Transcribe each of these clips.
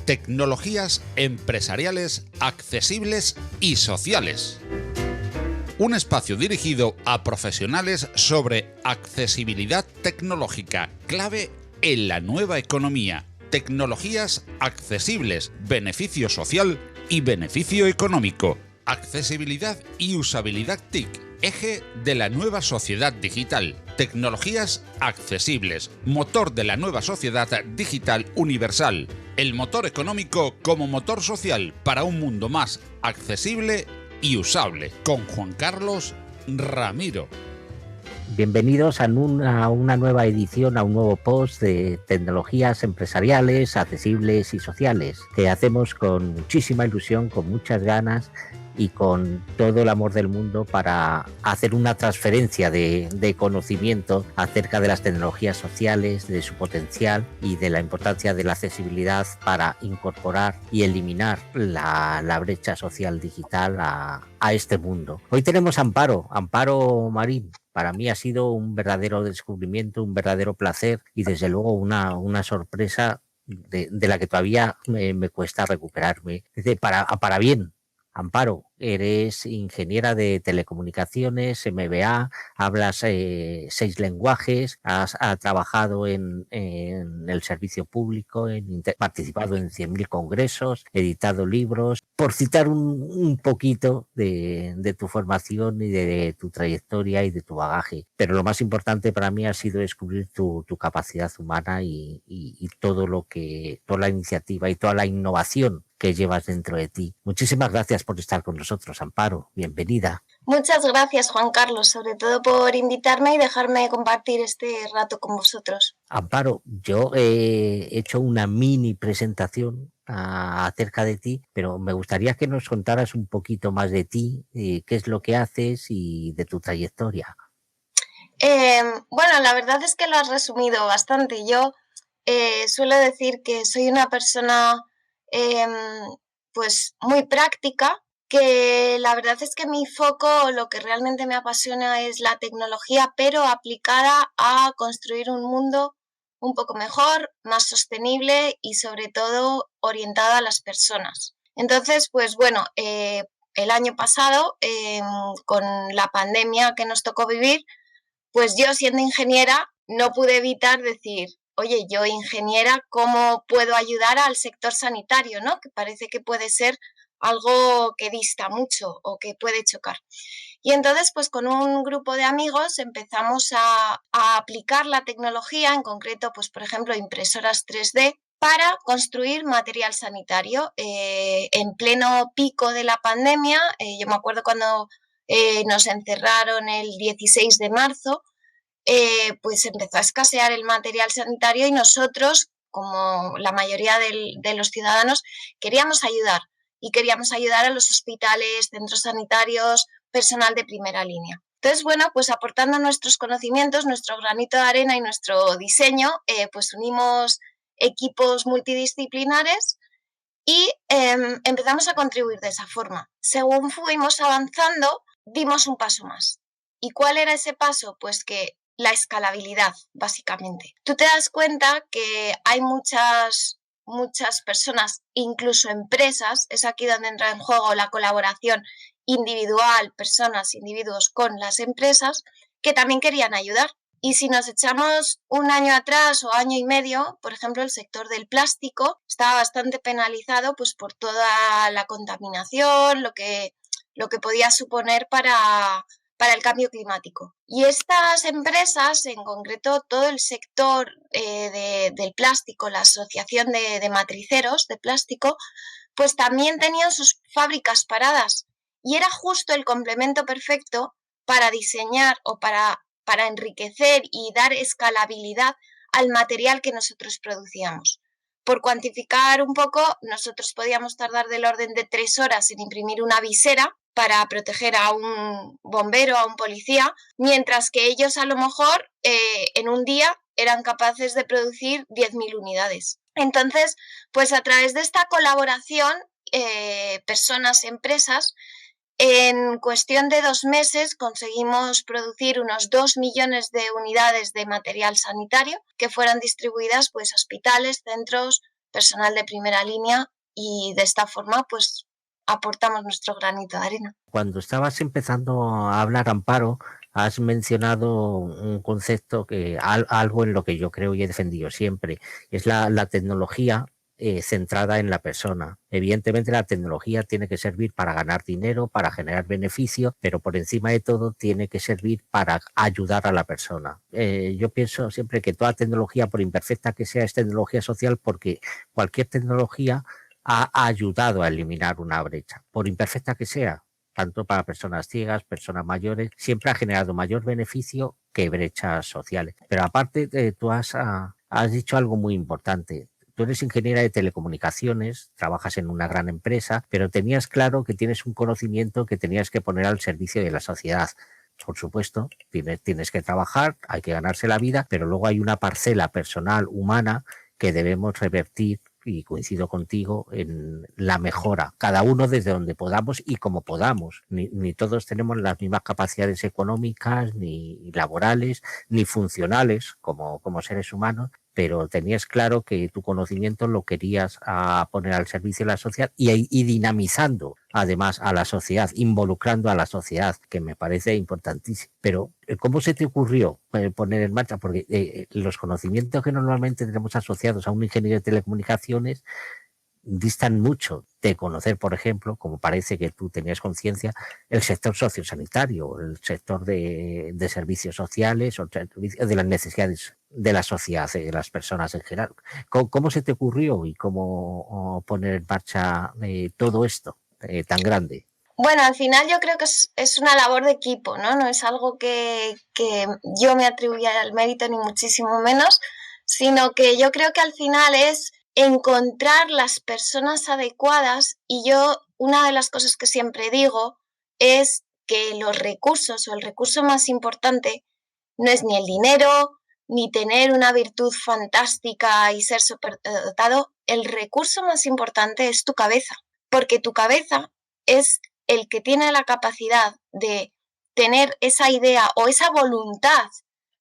Tecnologías empresariales accesibles y sociales. Un espacio dirigido a profesionales sobre accesibilidad tecnológica, clave en la nueva economía. Tecnologías accesibles, beneficio social y beneficio económico. Accesibilidad y usabilidad TIC, eje de la nueva sociedad digital. Tecnologías accesibles, motor de la nueva sociedad digital universal. El motor económico como motor social para un mundo más accesible y usable. Con Juan Carlos Ramiro. Bienvenidos a una nueva edición, a un nuevo post de tecnologías empresariales, accesibles y sociales, que hacemos con muchísima ilusión, con muchas ganas y con todo el amor del mundo para hacer una transferencia de conocimiento acerca de las tecnologías sociales, de su potencial y de la importancia de la accesibilidad para incorporar y eliminar la brecha social digital a este mundo. Hoy tenemos a Amparo Marín. Para mí ha sido un verdadero descubrimiento, un verdadero placer y desde luego una sorpresa de la que todavía me cuesta recuperarme. Para bien. Amparo, eres ingeniera de telecomunicaciones, MBA, hablas 6 lenguajes, has trabajado en el servicio público, participado en 100.000 congresos, editado libros. Por citar un poquito de tu formación y de tu trayectoria y de tu bagaje. Pero lo más importante para mí ha sido descubrir tu capacidad humana y toda la iniciativa y toda la innovación que llevas dentro de ti. Muchísimas gracias por estar con nosotros, Amparo. Bienvenida. Muchas gracias, Juan Carlos, sobre todo por invitarme y dejarme compartir este rato con vosotros. Amparo, yo he hecho una mini presentación acerca de ti, pero me gustaría que nos contaras un poquito más de ti, qué es lo que haces y de tu trayectoria. Bueno, la verdad es que lo has resumido bastante. Yo suelo decir que soy una persona pues muy práctica, que la verdad es que mi foco, lo que realmente me apasiona es la tecnología, pero aplicada a construir un mundo un poco mejor, más sostenible y sobre todo orientado a las personas. Entonces, pues bueno, el año pasado, con la pandemia que nos tocó vivir, pues yo siendo ingeniera no pude evitar decir, oye, yo ingeniera, ¿cómo puedo ayudar al sector sanitario, ¿no? Que parece que puede ser algo que dista mucho o que puede chocar. Y entonces, pues con un grupo de amigos empezamos a aplicar la tecnología, en concreto, pues por ejemplo, impresoras 3D, para construir material sanitario. En pleno pico de la pandemia, yo me acuerdo cuando nos encerraron el 16 de marzo, pues empezó a escasear el material sanitario y nosotros, como la mayoría de los ciudadanos, queríamos ayudar y queríamos ayudar a los hospitales, centros sanitarios, personal de primera línea. Entonces, bueno, pues aportando nuestros conocimientos, nuestro granito de arena y nuestro diseño, pues unimos equipos multidisciplinares y empezamos a contribuir de esa forma. Según fuimos avanzando, dimos un paso más. ¿Y cuál era ese paso? Pues que la escalabilidad, básicamente. Tú te das cuenta que hay muchas personas, incluso empresas, es aquí donde entra en juego la colaboración individual, personas, individuos con las empresas, que también querían ayudar. Y si nos echamos un año atrás o año y medio, por ejemplo, el sector del plástico estaba bastante penalizado pues, por toda la contaminación, lo que podía suponer para el cambio climático. Y estas empresas, en concreto todo el sector del plástico, la Asociación de Matriceros de Plástico, pues también tenían sus fábricas paradas. Y era justo el complemento perfecto para diseñar o para enriquecer y dar escalabilidad al material que nosotros producíamos. Por cuantificar un poco, nosotros podíamos tardar del orden de 3 horas en imprimir una visera para proteger a un bombero, a un policía, mientras que ellos a lo mejor en un día eran capaces de producir 10.000 unidades. Entonces, pues a través de esta colaboración, personas, empresas, en cuestión de 2 meses conseguimos producir unos 2 millones de unidades de material sanitario que fueran distribuidas pues, a hospitales, centros, personal de primera línea y de esta forma pues aportamos nuestro granito de arena. Cuando estabas empezando a hablar, Amparo, has mencionado un concepto que algo en lo que yo creo y he defendido siempre, es la tecnología centrada en la persona. Evidentemente la tecnología tiene que servir para ganar dinero, para generar beneficio, pero por encima de todo tiene que servir para ayudar a la persona. Yo pienso siempre que toda tecnología, por imperfecta que sea, es tecnología social, porque cualquier tecnología ha ayudado a eliminar una brecha, por imperfecta que sea, tanto para personas ciegas, personas mayores, siempre ha generado mayor beneficio que brechas sociales. Pero aparte, tú has dicho algo muy importante. Tú eres ingeniera de telecomunicaciones, trabajas en una gran empresa, pero tenías claro que tienes un conocimiento que tenías que poner al servicio de la sociedad. Por supuesto, tienes que trabajar, hay que ganarse la vida, pero luego hay una parcela personal, humana, que debemos revertir, y coincido contigo, en la mejora, cada uno desde donde podamos y como podamos. Ni todos tenemos las mismas capacidades económicas, ni laborales, ni funcionales como seres humanos, pero tenías claro que tu conocimiento lo querías poner al servicio de la sociedad y dinamizando además a la sociedad, involucrando a la sociedad, que me parece importantísimo. Pero ¿cómo se te ocurrió poner en marcha? Porque los conocimientos que normalmente tenemos asociados a un ingeniero de telecomunicaciones distan mucho de conocer, por ejemplo, como parece que tú tenías conciencia, el sector sociosanitario, el sector de servicios sociales, o de las necesidades de la sociedad, de las personas en general. ¿Cómo se te ocurrió y cómo poner en marcha todo esto tan grande? Bueno, al final yo creo que es una labor de equipo, ¿no? No es algo que yo me atribuya al mérito, ni muchísimo menos, sino que yo creo que al final es encontrar las personas adecuadas, y yo una de las cosas que siempre digo es que los recursos, o el recurso más importante, no es ni el dinero, ni tener una virtud fantástica y ser superdotado. El recurso más importante es tu cabeza, porque tu cabeza es el que tiene la capacidad de tener esa idea o esa voluntad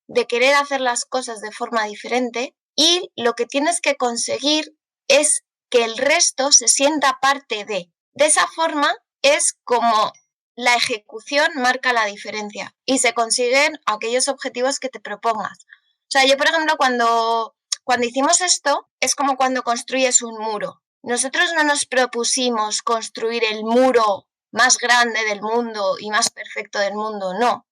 de querer hacer las cosas de forma diferente, y lo que tienes que conseguir es que el resto se sienta parte de. De esa forma es como la ejecución marca la diferencia y se consiguen aquellos objetivos que te propongas. O sea, yo, por ejemplo, cuando hicimos esto, es como cuando construyes un muro. Nosotros no nos propusimos construir el muro más grande del mundo y más perfecto del mundo, no.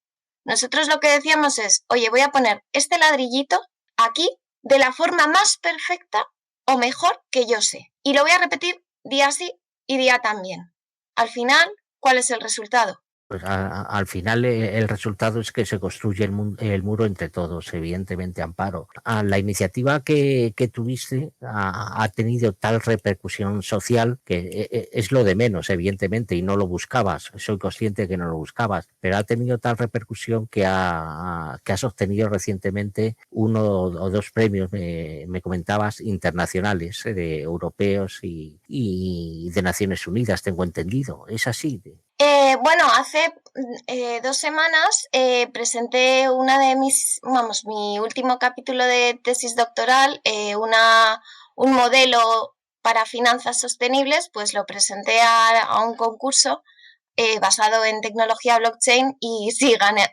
Nosotros lo que decíamos es, oye, voy a poner este ladrillito aquí de la forma más perfecta o mejor que yo sé. Y lo voy a repetir día sí y día también. Al final, ¿cuál es el resultado? Pues al final el resultado es que se construye el muro entre todos, evidentemente, Amparo. La iniciativa que tuviste ha tenido tal repercusión social que es lo de menos, evidentemente, y no lo buscabas. Soy consciente de que no lo buscabas, pero ha tenido tal repercusión que has obtenido recientemente uno o dos premios, me comentabas, internacionales, de europeos y de Naciones Unidas, tengo entendido. ¿Es así? Bueno, hace 2 semanas presenté mi último capítulo de tesis doctoral, un modelo para finanzas sostenibles, pues lo presenté a un concurso basado en tecnología blockchain y sí, gané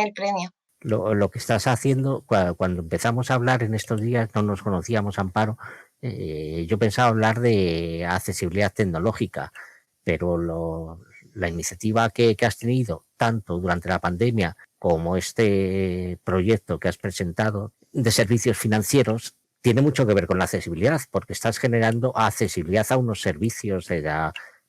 el premio. Lo que estás haciendo, cuando empezamos a hablar en estos días, no nos conocíamos, Amparo, yo pensaba hablar de accesibilidad tecnológica, pero la iniciativa que has tenido, tanto durante la pandemia como este proyecto que has presentado de servicios financieros, tiene mucho que ver con la accesibilidad, porque estás generando accesibilidad a unos servicios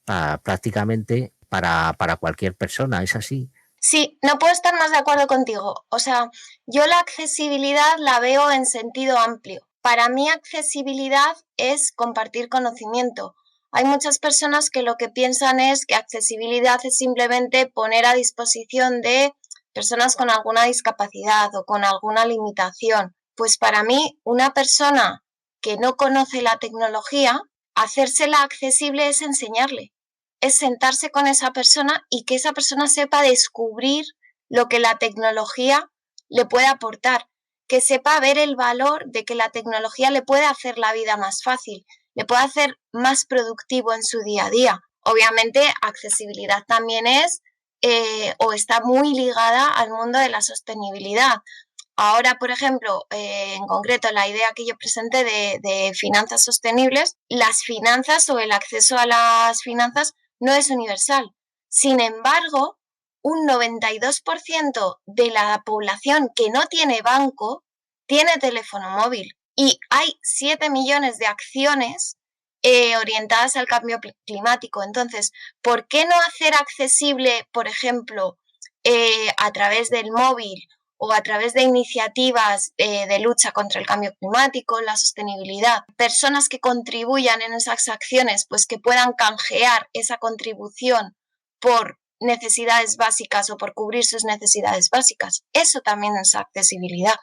prácticamente para cualquier persona, ¿es así? Sí, no puedo estar más de acuerdo contigo. O sea, yo la accesibilidad la veo en sentido amplio. Para mí, accesibilidad es compartir conocimiento. Hay muchas personas que lo que piensan es que accesibilidad es simplemente poner a disposición de personas con alguna discapacidad o con alguna limitación. Pues para mí, una persona que no conoce la tecnología, hacérsela accesible es enseñarle. Es sentarse con esa persona y que esa persona sepa descubrir lo que la tecnología le puede aportar. que sepa ver el valor de que la tecnología le puede hacer la vida más fácil, le puede hacer más productivo en su día a día. Obviamente, accesibilidad también es o está muy ligada al mundo de la sostenibilidad. Ahora, por ejemplo, en concreto, la idea que yo presenté de finanzas sostenibles, las finanzas o el acceso a las finanzas no es universal. Sin embargo, un 92% de la población que no tiene banco tiene teléfono móvil y hay 7 millones de acciones orientadas al cambio climático. Entonces, ¿por qué no hacer accesible, por ejemplo, a través del móvil o a través de iniciativas de lucha contra el cambio climático, la sostenibilidad, personas que contribuyan en esas acciones, pues que puedan canjear esa contribución por necesidades básicas o por cubrir sus necesidades básicas? Eso también es accesibilidad.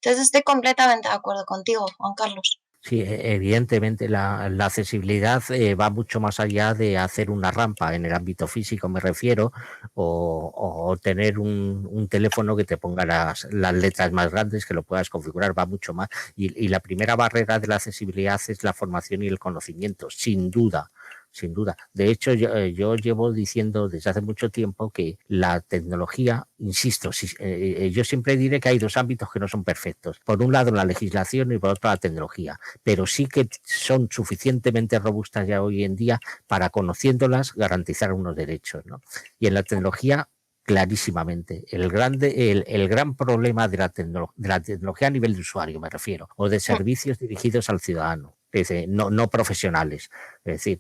Entonces estoy completamente de acuerdo contigo, Juan Carlos. Sí, evidentemente la accesibilidad va mucho más allá de hacer una rampa en el ámbito físico, me refiero, o tener un teléfono que te ponga las letras más grandes, que lo puedas configurar, va mucho más. Y la primera barrera de la accesibilidad es la formación y el conocimiento, sin duda. Sin duda. De hecho, yo llevo diciendo desde hace mucho tiempo que la tecnología, insisto, yo siempre diré que hay dos ámbitos que no son perfectos. Por un lado la legislación y por otro la tecnología, pero sí que son suficientemente robustas ya hoy en día para, conociéndolas, garantizar unos derechos, ¿no? Y en la tecnología, clarísimamente, el gran problema de la tecnología a nivel de usuario, me refiero, o de servicios dirigidos al ciudadano, es decir, no profesionales, es decir,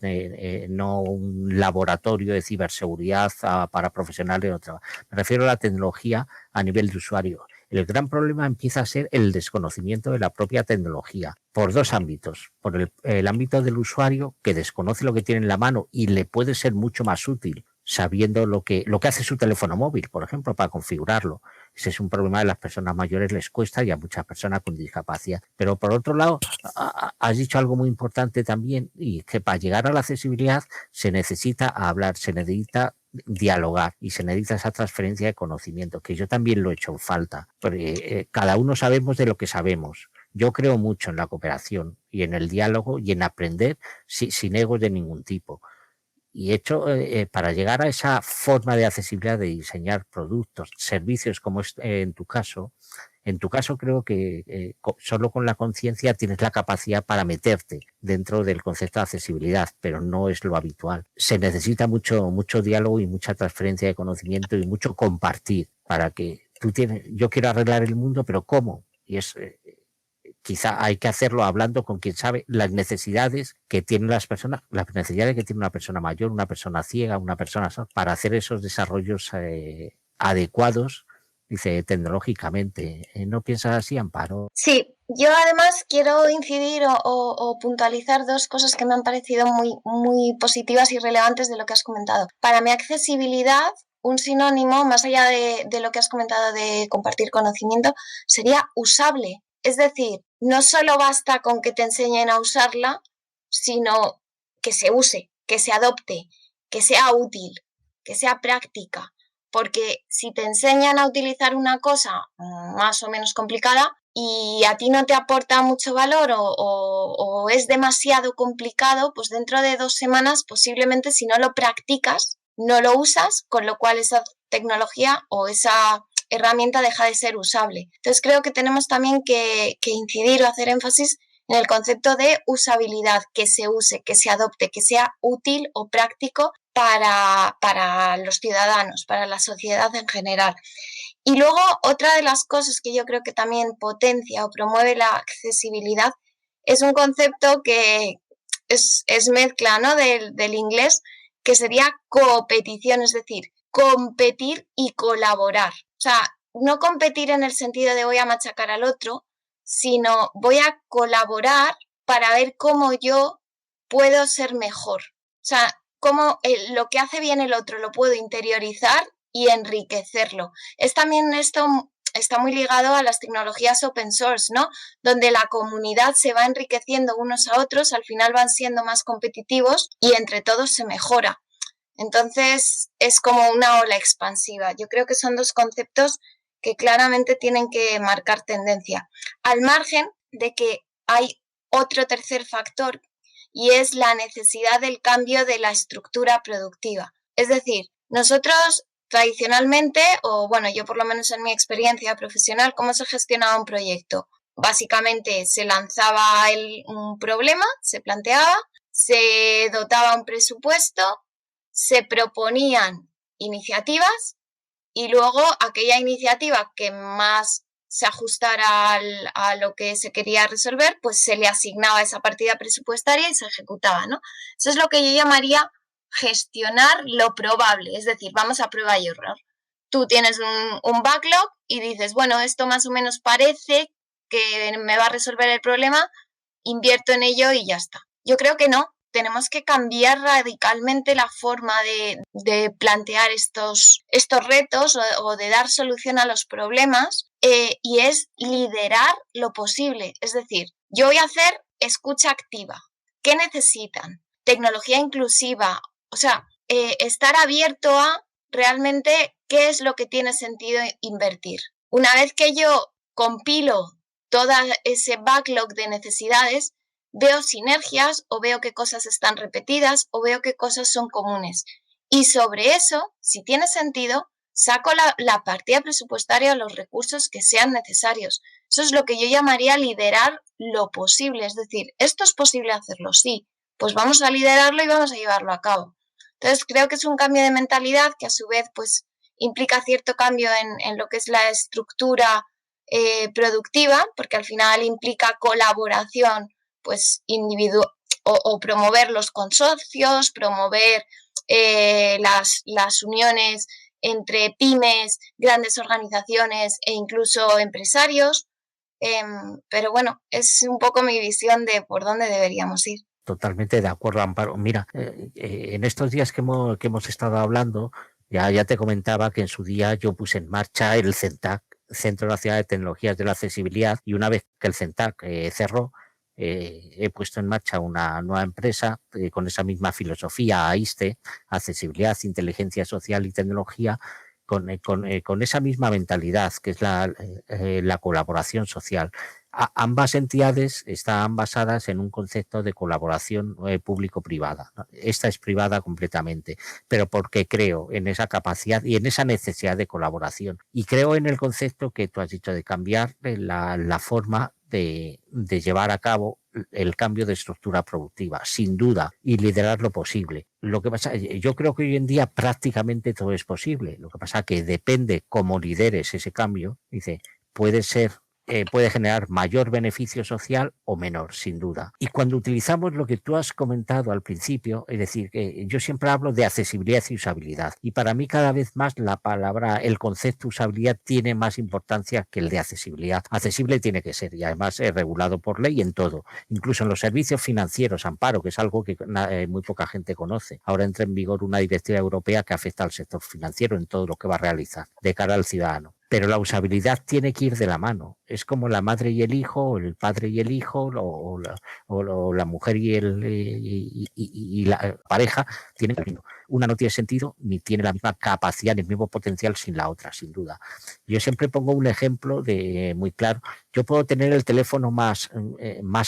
no un laboratorio de ciberseguridad para profesionales. Me refiero a la tecnología a nivel de usuario. El gran problema empieza a ser el desconocimiento de la propia tecnología, por dos ámbitos. Por el ámbito del usuario, que desconoce lo que tiene en la mano y le puede ser mucho más útil sabiendo lo que hace su teléfono móvil, por ejemplo, para configurarlo. Ese es un problema que a las personas mayores les cuesta y a muchas personas con discapacidad. Pero por otro lado, has dicho algo muy importante también, y que para llegar a la accesibilidad se necesita hablar, se necesita dialogar y se necesita esa transferencia de conocimiento, que yo también lo he hecho en falta, porque cada uno sabemos de lo que sabemos. Yo creo mucho en la cooperación y en el diálogo y en aprender sin egos de ningún tipo. Y hecho, para llegar a esa forma de accesibilidad de diseñar productos, servicios, como es en tu caso creo que solo con la conciencia tienes la capacidad para meterte dentro del concepto de accesibilidad, pero no es lo habitual. Se necesita mucho diálogo y mucha transferencia de conocimiento y mucho compartir para que yo quiero arreglar el mundo, pero ¿cómo? Y es... quizá hay que hacerlo hablando con quien sabe las necesidades que tienen las personas, las necesidades que tiene una persona mayor, una persona ciega, una persona para hacer esos desarrollos adecuados, dice, tecnológicamente. ¿No piensas así, Amparo? Sí, yo además quiero incidir o puntualizar dos cosas que me han parecido muy, muy positivas y relevantes de lo que has comentado. Para mi accesibilidad, un sinónimo, más allá de lo que has comentado de compartir conocimiento, sería usable. Es decir, no solo basta con que te enseñen a usarla, sino que se use, que se adopte, que sea útil, que sea práctica. Porque si te enseñan a utilizar una cosa más o menos complicada y a ti no te aporta mucho valor o es demasiado complicado, pues dentro de 2 semanas posiblemente, si no lo practicas, no lo usas, con lo cual esa tecnología o esa herramienta deja de ser usable. Entonces creo que tenemos también que incidir o hacer énfasis en el concepto de usabilidad, que se use, que se adopte, que sea útil o práctico para los ciudadanos, para la sociedad en general. Y luego otra de las cosas que yo creo que también potencia o promueve la accesibilidad es un concepto que es mezcla, ¿no?, del inglés, que sería coopetición, es decir, competir y colaborar. O sea, no competir en el sentido de voy a machacar al otro, sino voy a colaborar para ver cómo yo puedo ser mejor. O sea, cómo lo que hace bien el otro lo puedo interiorizar y enriquecerlo. Es también esto está muy ligado a las tecnologías open source, ¿no?, donde la comunidad se va enriqueciendo unos a otros, al final van siendo más competitivos y entre todos se mejora. Entonces es como una ola expansiva. Yo creo que son dos conceptos que claramente tienen que marcar tendencia, al margen de que hay otro tercer factor y es la necesidad del cambio de la estructura productiva. Es decir, nosotros tradicionalmente, o bueno, yo por lo menos en mi experiencia profesional, ¿cómo se gestionaba un proyecto? Básicamente se lanzaba un problema, se planteaba, se dotaba un presupuesto, se proponían iniciativas y luego aquella iniciativa que más se ajustara a lo que se quería resolver, pues se le asignaba esa partida presupuestaria y se ejecutaba, ¿no? Eso es lo que yo llamaría gestionar lo probable, es decir, vamos a prueba y error. Tú tienes un backlog y dices, bueno, esto más o menos parece que me va a resolver el problema, invierto en ello y ya está. Yo creo que no, tenemos que cambiar radicalmente la forma de plantear estos retos o de dar solución a los problemas y es liderar lo posible. Es decir, yo voy a hacer escucha activa. ¿Qué necesitan? Tecnología inclusiva. O sea, estar abierto a realmente qué es lo que tiene sentido invertir. Una vez que yo compilo todo ese backlog de necesidades, veo sinergias o veo qué cosas están repetidas o veo qué cosas son comunes. Y sobre eso, si tiene sentido, saco la partida presupuestaria o los recursos que sean necesarios. Eso es lo que yo llamaría liderar lo posible. Es decir, ¿esto es posible hacerlo? Sí, pues vamos a liderarlo y vamos a llevarlo a cabo. Entonces creo que es un cambio de mentalidad que a su vez pues implica cierto cambio en lo que es la estructura productiva, porque al final implica colaboración pues o promover los consorcios, promover las uniones entre pymes, grandes organizaciones e incluso empresarios. Pero bueno, es un poco mi visión de por dónde deberíamos ir. Totalmente de acuerdo, Amparo. Mira, en estos días que hemos estado hablando, ya te comentaba que en su día yo puse en marcha el CENTAC, Centro Nacional de Tecnologías de la Accesibilidad, y una vez que el CENTAC cerró, he puesto en marcha una nueva empresa con esa misma filosofía, AISTE, Accesibilidad, Inteligencia Social y Tecnología, con esa misma mentalidad, que es la colaboración social. Ambas entidades están basadas en un concepto de colaboración público-privada. Esta es privada completamente, pero porque creo en esa capacidad y en esa necesidad de colaboración. Y creo en el concepto que tú has dicho de cambiar la forma de llevar a cabo el cambio de estructura productiva, sin duda, y liderar lo posible. Lo que pasa, yo creo que hoy en día prácticamente todo es posible. Lo que pasa que depende cómo lideres ese cambio, dice, puede generar mayor beneficio social o menor, sin duda. Y cuando utilizamos lo que tú has comentado al principio, es decir, que yo siempre hablo de accesibilidad y usabilidad, y para mí cada vez más el concepto usabilidad tiene más importancia que el de accesibilidad. Accesible tiene que ser, y además es regulado por ley en todo, incluso en los servicios financieros, Amparo, que es algo que muy poca gente conoce. Ahora entra en vigor una directiva europea que afecta al sector financiero en todo lo que va a realizar de cara al ciudadano. Pero la usabilidad tiene que ir de la mano. Es como la madre y el hijo, o el padre y el hijo, o la mujer y la pareja tienen el mismo. Una no tiene sentido ni tiene la misma capacidad ni el mismo potencial sin la otra, sin duda. Yo siempre pongo un ejemplo muy claro. Yo puedo tener el teléfono más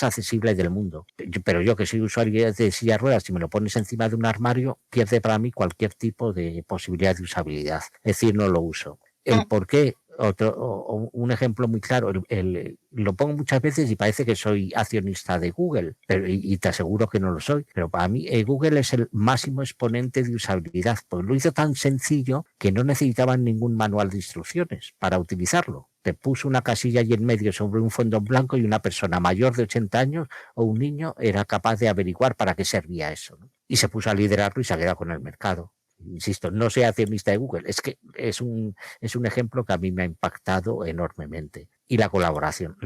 accesible del mundo, pero yo que soy usuario de silla de ruedas, si me lo pones encima de un armario, pierde para mí cualquier tipo de posibilidad de usabilidad. Es decir, no lo uso. El por qué, un ejemplo muy claro, lo pongo muchas veces y parece que soy accionista de Google, y te aseguro que no lo soy, pero para mí Google es el máximo exponente de usabilidad, porque lo hizo tan sencillo que no necesitaban ningún manual de instrucciones para utilizarlo. Te puso una casilla allí en medio sobre un fondo blanco y una persona mayor de 80 años o un niño era capaz de averiguar para qué servía eso, ¿no? Y se puso a liderarlo y se ha quedado con el mercado. Insisto, no soy accionista de Google, es que es un ejemplo que a mí me ha impactado enormemente. Y la colaboración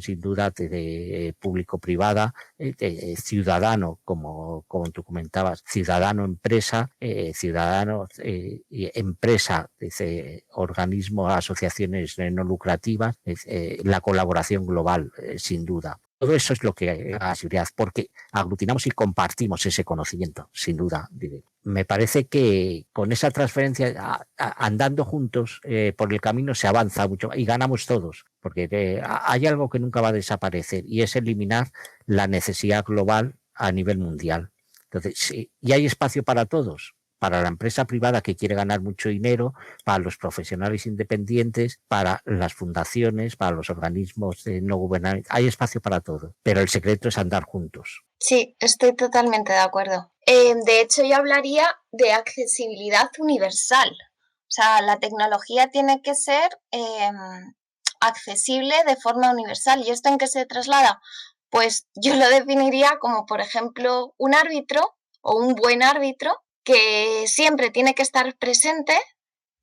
sin duda de público-privada, ciudadano, como tú comentabas, ciudadano-empresa, empresa, organismos, asociaciones no lucrativas, la colaboración global, sin duda. Todo eso es lo que es seguridad, porque aglutinamos y compartimos ese conocimiento, sin duda, diré. me parece que con esa transferencia, andando juntos por el camino, se avanza mucho y ganamos todos, porque hay algo que nunca va a desaparecer y es eliminar la necesidad global a nivel mundial. Entonces, sí, y hay espacio para todos, para la empresa privada que quiere ganar mucho dinero, para los profesionales independientes, para las fundaciones, para los organismos no gubernamentales. Hay espacio para todo, pero el secreto es andar juntos. Sí, estoy totalmente de acuerdo. De hecho, yo hablaría de accesibilidad universal. O sea, la tecnología tiene que ser accesible de forma universal. ¿Y esto en qué se traslada? Pues yo lo definiría como, por ejemplo, un árbitro o un buen árbitro que siempre tiene que estar presente,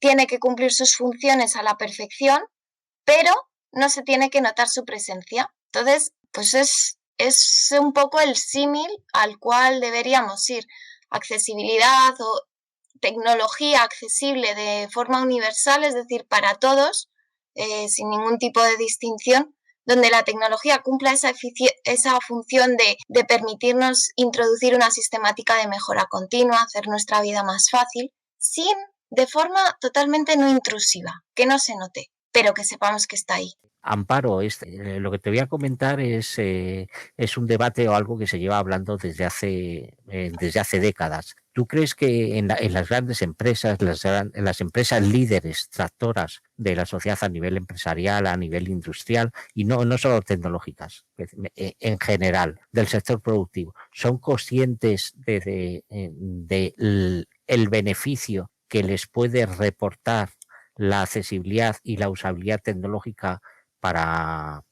tiene que cumplir sus funciones a la perfección, pero no se tiene que notar su presencia. Entonces, pues es un poco el símil al cual deberíamos ir. Accesibilidad o tecnología accesible de forma universal, es decir, para todos, sin ningún tipo de distinción, donde la tecnología cumpla esa función de permitirnos introducir una sistemática de mejora continua, hacer nuestra vida más fácil, de forma totalmente no intrusiva, que no se note, pero que sepamos que está ahí. Amparo, lo que te voy a comentar es un debate o algo que se lleva hablando desde hace décadas. ¿Tú crees que en las grandes empresas, las empresas líderes, tractoras de la sociedad a nivel empresarial, a nivel industrial, y no solo tecnológicas, en general, del sector productivo, son conscientes el beneficio que les puede reportar la accesibilidad y la usabilidad tecnológica para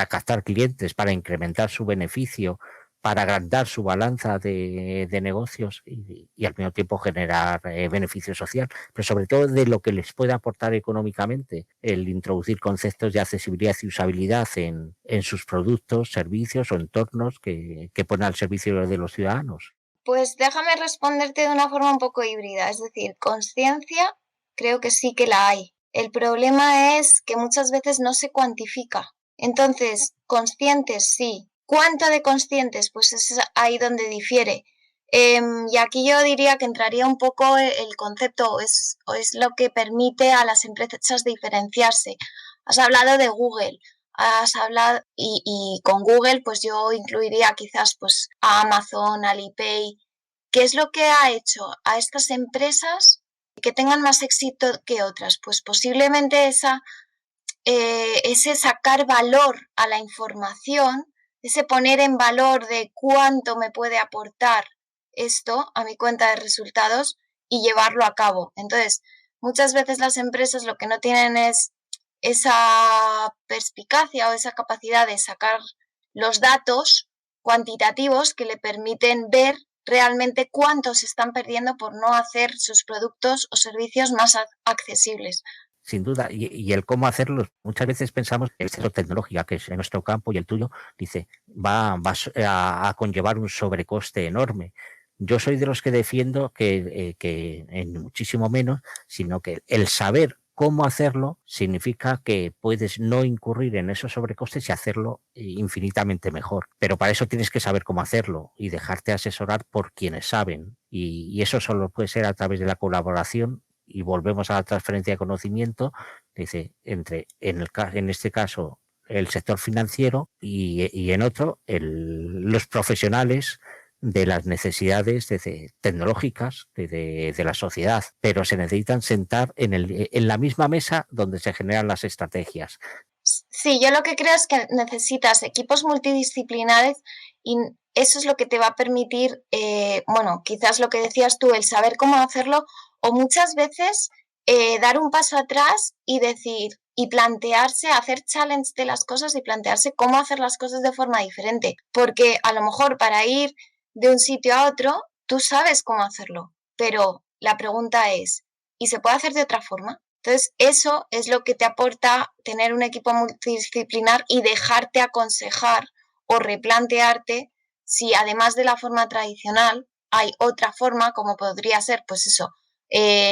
captar clientes, para incrementar su beneficio, para agrandar su balanza de negocios y al mismo tiempo generar beneficio social, pero sobre todo de lo que les puede aportar económicamente el introducir conceptos de accesibilidad y usabilidad en sus productos, servicios o entornos que ponen al servicio de los ciudadanos? Pues déjame responderte de una forma un poco híbrida, es decir, conciencia creo que sí que la hay. El problema es que muchas veces no se cuantifica. Entonces, conscientes sí. ¿Cuánto de conscientes? Pues es ahí donde difiere. Y aquí yo diría que entraría un poco el concepto, o es lo que permite a las empresas diferenciarse. Has hablado de Google, has hablado, y con Google pues yo incluiría quizás pues a Amazon, Alipay. ¿Qué es lo que ha hecho a estas empresas que tengan más éxito que otras? Pues posiblemente ese sacar valor a la información, ese poner en valor de cuánto me puede aportar esto a mi cuenta de resultados y llevarlo a cabo. Entonces, muchas veces las empresas lo que no tienen es esa perspicacia o esa capacidad de sacar los datos cuantitativos que le permiten ver realmente cuánto se están perdiendo por no hacer sus productos o servicios más accesibles. Sin duda, y el cómo hacerlo, muchas veces pensamos que el sector tecnológico, que es en nuestro campo y el tuyo, dice, va a conllevar un sobrecoste enorme. Yo soy de los que defiendo que en muchísimo menos, sino que el saber cómo hacerlo significa que puedes no incurrir en esos sobrecostes y hacerlo infinitamente mejor. Pero para eso tienes que saber cómo hacerlo y dejarte asesorar por quienes saben. Y eso solo puede ser a través de la colaboración. Y volvemos a la transferencia de conocimiento, dice, en este caso, el sector financiero y en otro, los profesionales de las necesidades tecnológicas de la sociedad, pero se necesitan sentar en la misma mesa donde se generan las estrategias. Sí, yo lo que creo es que necesitas equipos multidisciplinares y eso es lo que te va a permitir, bueno, quizás lo que decías tú, el saber cómo hacerlo o muchas veces dar un paso atrás y decir y plantearse, hacer challenge de las cosas y plantearse cómo hacer las cosas de forma diferente, porque a lo mejor para ir de un sitio a otro, tú sabes cómo hacerlo, pero la pregunta es, ¿y se puede hacer de otra forma? Entonces, eso es lo que te aporta tener un equipo multidisciplinar y dejarte aconsejar o replantearte si además de la forma tradicional hay otra forma, como podría ser, pues eso,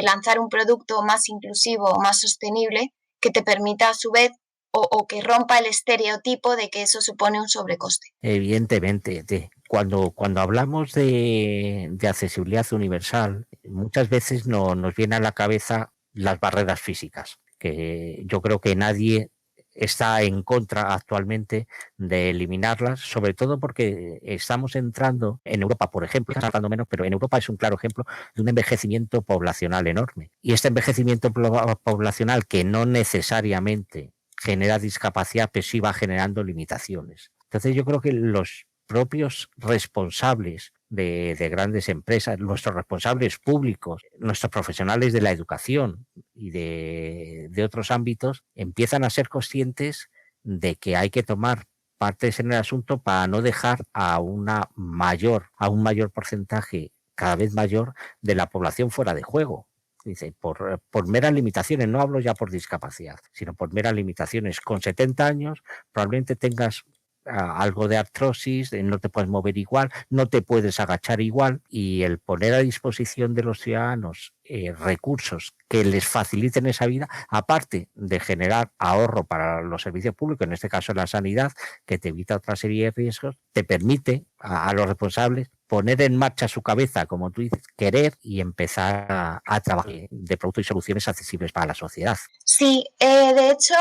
lanzar un producto más inclusivo, más sostenible, que te permita a su vez o que rompa el estereotipo de que eso supone un sobrecoste. Evidentemente, Cuando hablamos de accesibilidad universal, muchas veces nos viene a la cabeza las barreras físicas, que yo creo que nadie está en contra actualmente de eliminarlas, sobre todo porque estamos entrando en Europa, por ejemplo, estamos hablando menos, pero en Europa es un claro ejemplo de un envejecimiento poblacional enorme. Y este envejecimiento poblacional, que no necesariamente genera discapacidad, pero sí va generando limitaciones. Entonces yo creo que los propios responsables de grandes empresas, nuestros responsables públicos, nuestros profesionales de la educación y de otros ámbitos, empiezan a ser conscientes de que hay que tomar partes en el asunto para no dejar a un mayor porcentaje, cada vez mayor, de la población fuera de juego. Dice, por meras limitaciones, no hablo ya por discapacidad, sino por meras limitaciones. Con 70 años probablemente tengas algo de artrosis, no te puedes mover igual, no te puedes agachar igual, y el poner a disposición de los ciudadanos recursos que les faciliten esa vida, aparte de generar ahorro para los servicios públicos, en este caso la sanidad, que te evita otra serie de riesgos, te permite a los responsables poner en marcha su cabeza, como tú dices, querer y empezar a trabajar de productos y soluciones accesibles para la sociedad. Sí, de hecho,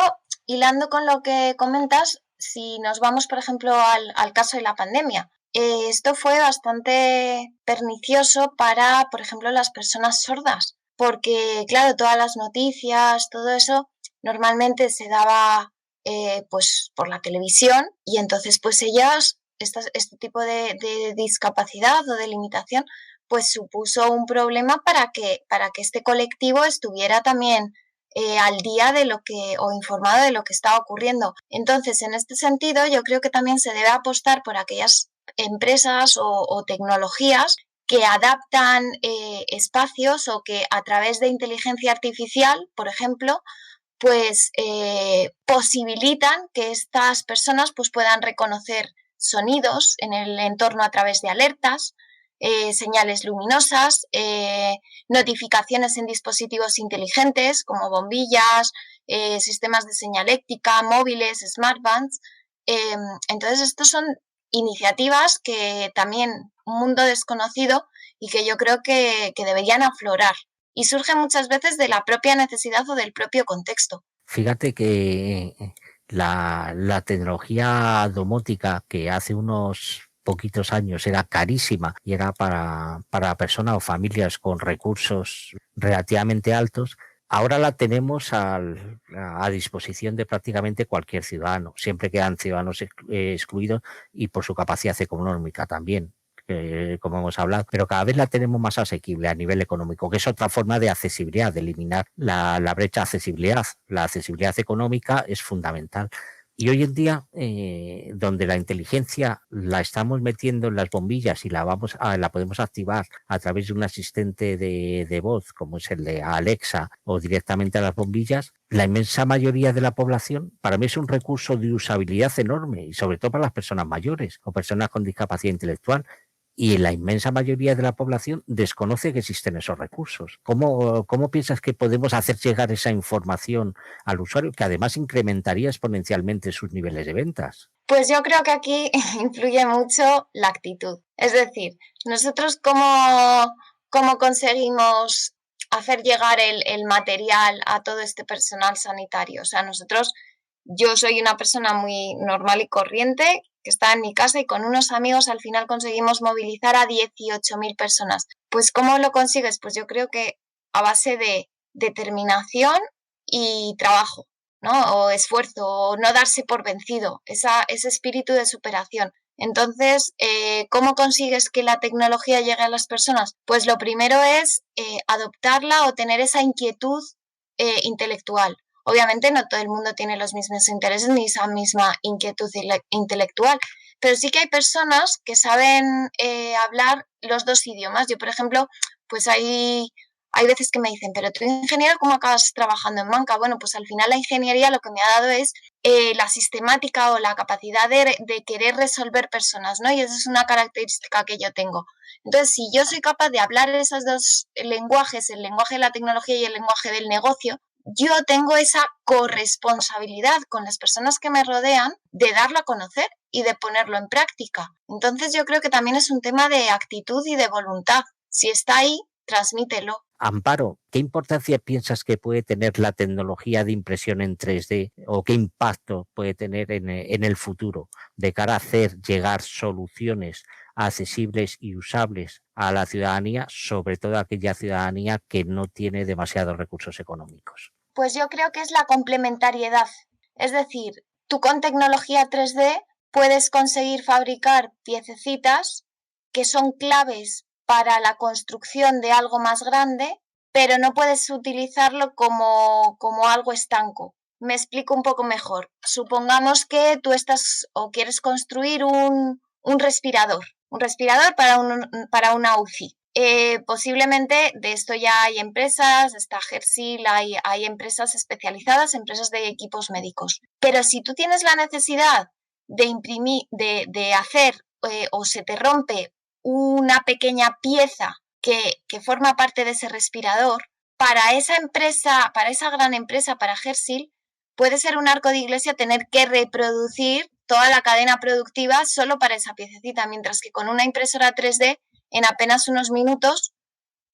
hilando con lo que comentas, si nos vamos, por ejemplo, al caso de la pandemia, esto fue bastante pernicioso para, por ejemplo, las personas sordas, porque, claro, todas las noticias, todo eso, normalmente se daba pues por la televisión, y entonces pues ellas, este tipo de discapacidad o de limitación, pues supuso un problema para que este colectivo estuviera también al día de lo que, o informado de lo que está ocurriendo. Entonces, en este sentido, yo creo que también se debe apostar por aquellas empresas o tecnologías que adaptan espacios, o que a través de inteligencia artificial, por ejemplo, pues posibilitan que estas personas pues puedan reconocer sonidos en el entorno a través de alertas, señales luminosas, notificaciones en dispositivos inteligentes como bombillas, sistemas de señaléctica, móviles, smartbands. Entonces, estos son iniciativas que también un mundo desconocido y que yo creo que deberían aflorar. Y surge muchas veces de la propia necesidad o del propio contexto. Fíjate que la tecnología domótica, que hace unos poquitos años era carísima y era para personas o familias con recursos relativamente altos, ahora la tenemos a disposición de prácticamente cualquier ciudadano. Siempre quedan ciudadanos excluidos, y por su capacidad económica también, como hemos hablado, pero cada vez la tenemos más asequible a nivel económico, que es otra forma de accesibilidad, de eliminar la brecha de accesibilidad. La accesibilidad económica es fundamental. Y hoy en día, donde la inteligencia la estamos metiendo en las bombillas y la podemos activar a través de un asistente de voz, como es el de Alexa, o directamente a las bombillas, la inmensa mayoría de la población, para mí, es un recurso de usabilidad enorme, y sobre todo para las personas mayores o personas con discapacidad intelectual. Y la inmensa mayoría de la población desconoce que existen esos recursos. ¿Cómo piensas que podemos hacer llegar esa información al usuario, que además incrementaría exponencialmente sus niveles de ventas? Pues yo creo que aquí influye mucho la actitud. Es decir, nosotros cómo conseguimos hacer llegar el material a todo este personal sanitario. O sea, yo soy una persona muy normal y corriente que está en mi casa, y con unos amigos al final conseguimos movilizar a 18.000 personas. Pues ¿cómo lo consigues? Pues yo creo que a base de determinación y trabajo, ¿no? O esfuerzo, o no darse por vencido, ese espíritu de superación. Entonces, ¿cómo consigues que la tecnología llegue a las personas? Pues lo primero es adoptarla o tener esa inquietud intelectual. Obviamente no todo el mundo tiene los mismos intereses ni esa misma inquietud intelectual, pero sí que hay personas que saben hablar los dos idiomas. Yo, por ejemplo, pues hay veces que me dicen, pero tú, ingeniero, ¿cómo acabas trabajando en banca? Bueno, pues al final la ingeniería lo que me ha dado es la sistemática o la capacidad de querer resolver personas, ¿no? Y esa es una característica que yo tengo. Entonces, si yo soy capaz de hablar esos dos lenguajes, el lenguaje de la tecnología y el lenguaje del negocio, yo tengo esa corresponsabilidad con las personas que me rodean de darlo a conocer y de ponerlo en práctica. Entonces yo creo que también es un tema de actitud y de voluntad. Si está ahí, transmítelo. Amparo, ¿qué importancia piensas que puede tener la tecnología de impresión en 3D o qué impacto puede tener en el futuro de cara a hacer llegar soluciones accesibles y usables a la ciudadanía, sobre todo a aquella ciudadanía que no tiene demasiados recursos económicos? Pues yo creo que es la complementariedad. Es decir, tú con tecnología 3D puedes conseguir fabricar piececitas que son claves para la construcción de algo más grande, pero no puedes utilizarlo como algo estanco. Me explico un poco mejor. Supongamos que tú estás o quieres construir un respirador para una UCI. Posiblemente de esto ya hay empresas, está Hersil, hay empresas especializadas, empresas de equipos médicos. Pero si tú tienes la necesidad de imprimir, de hacer o se te rompe una pequeña pieza que forma parte de ese respirador, para esa empresa, para esa gran empresa, para Hersil, puede ser un arco de iglesia tener que reproducir toda la cadena productiva solo para esa piececita, mientras que con una impresora 3D en apenas unos minutos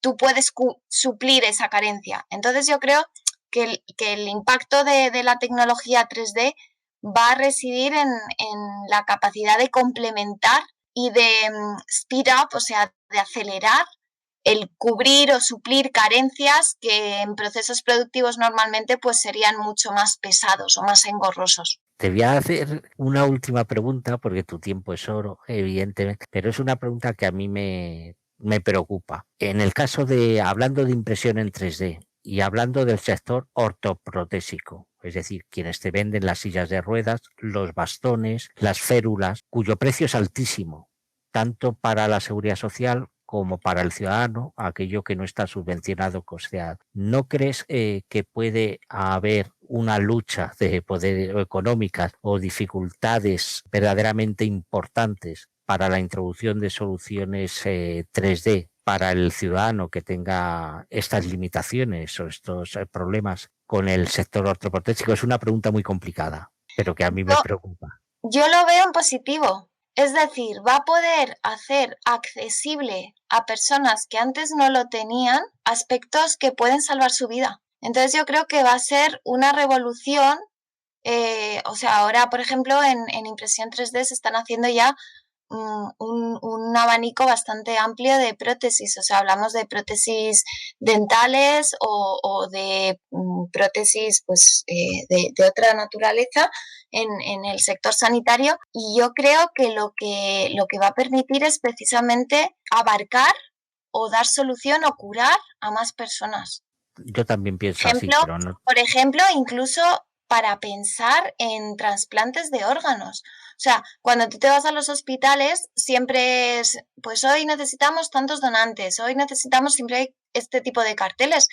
tú puedes suplir esa carencia. Entonces yo creo que el impacto de la tecnología 3D va a residir en la capacidad de complementar y de speed up, o sea, de acelerar el cubrir o suplir carencias que en procesos productivos normalmente pues serían mucho más pesados o más engorrosos. Te voy a hacer una última pregunta, porque tu tiempo es oro, evidentemente, pero es una pregunta que a mí me preocupa. En el caso de, hablando de impresión en 3D y hablando del sector ortoprotésico, es decir, quienes te venden las sillas de ruedas, los bastones, las férulas, cuyo precio es altísimo, tanto para la seguridad social como para el ciudadano, aquello que no está subvencionado, costeado. ¿No crees que puede haber una lucha de poder económicas o dificultades verdaderamente importantes para la introducción de soluciones 3D para el ciudadano que tenga estas limitaciones o estos problemas con el sector ortoprotésico? Es una pregunta muy complicada, pero que a mí me preocupa. Yo lo veo en positivo. Es decir, va a poder hacer accesible a personas que antes no lo tenían aspectos que pueden salvar su vida. Entonces yo creo que va a ser una revolución. O sea, ahora, por ejemplo, en impresión 3D se están haciendo ya un abanico bastante amplio de prótesis. O sea, hablamos de prótesis dentales o de prótesis pues, de otra naturaleza en el sector sanitario, y yo creo que lo que va a permitir es precisamente abarcar o dar solución o curar a más personas. Yo también pienso así, pero no. Por ejemplo, incluso para pensar en trasplantes de órganos. O sea, cuando tú te vas a los hospitales, siempre es, pues hoy necesitamos tantos donantes, hoy necesitamos, siempre hay este tipo de carteles.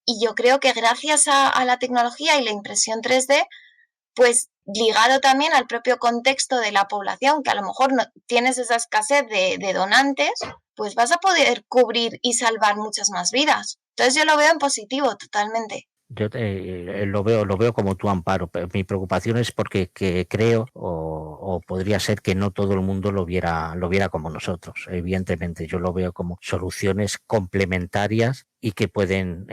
Y yo creo que gracias a la tecnología y la impresión 3D, pues ligado también al propio contexto de la población, que a lo mejor no tienes esa escasez de donantes, pues vas a poder cubrir y salvar muchas más vidas. Entonces yo lo veo en positivo totalmente. Yo lo veo como tú, Amparo, pero mi preocupación es porque creo o podría ser que no todo el mundo lo viera como nosotros. Evidentemente, yo lo veo como soluciones complementarias y que pueden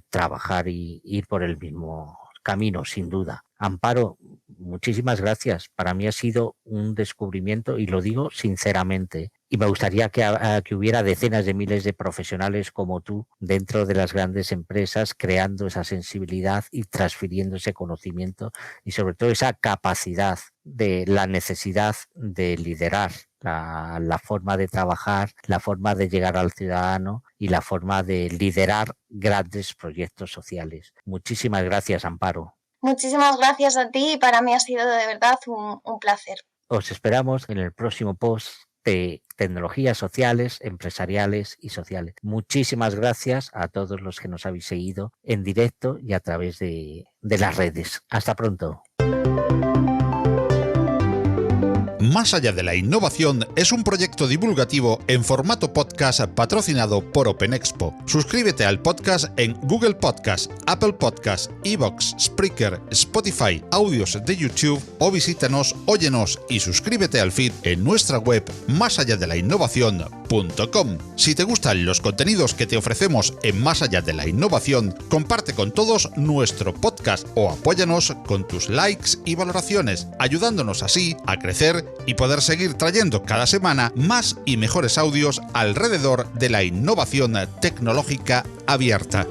trabajar y ir por el mismo camino, sin duda. Amparo, muchísimas gracias. Para mí ha sido un descubrimiento y lo digo sinceramente. Y me gustaría que hubiera decenas de miles de profesionales como tú dentro de las grandes empresas, creando esa sensibilidad y transfiriendo ese conocimiento y sobre todo esa capacidad de la necesidad de liderar la forma de trabajar, la forma de llegar al ciudadano y la forma de liderar grandes proyectos sociales. Muchísimas gracias, Amparo. Muchísimas gracias a ti y para mí ha sido de verdad un placer. Os esperamos en el próximo post de tecnologías sociales, empresariales y sociales. Muchísimas gracias a todos los que nos habéis seguido en directo y a través de las redes. Hasta pronto. Más allá de la innovación es un proyecto divulgativo en formato podcast patrocinado por OpenExpo. Suscríbete al podcast en Google Podcast, Apple Podcast, iVoox, Spreaker, Spotify, audios de YouTube o visítanos, óyenos y suscríbete al feed en nuestra web másalladelinnovación.com. Si te gustan los contenidos que te ofrecemos en Más allá de la innovación, comparte con todos nuestro podcast o apóyanos con tus likes y valoraciones, ayudándonos así a crecer y poder seguir trayendo cada semana más y mejores audios alrededor de la innovación tecnológica abierta.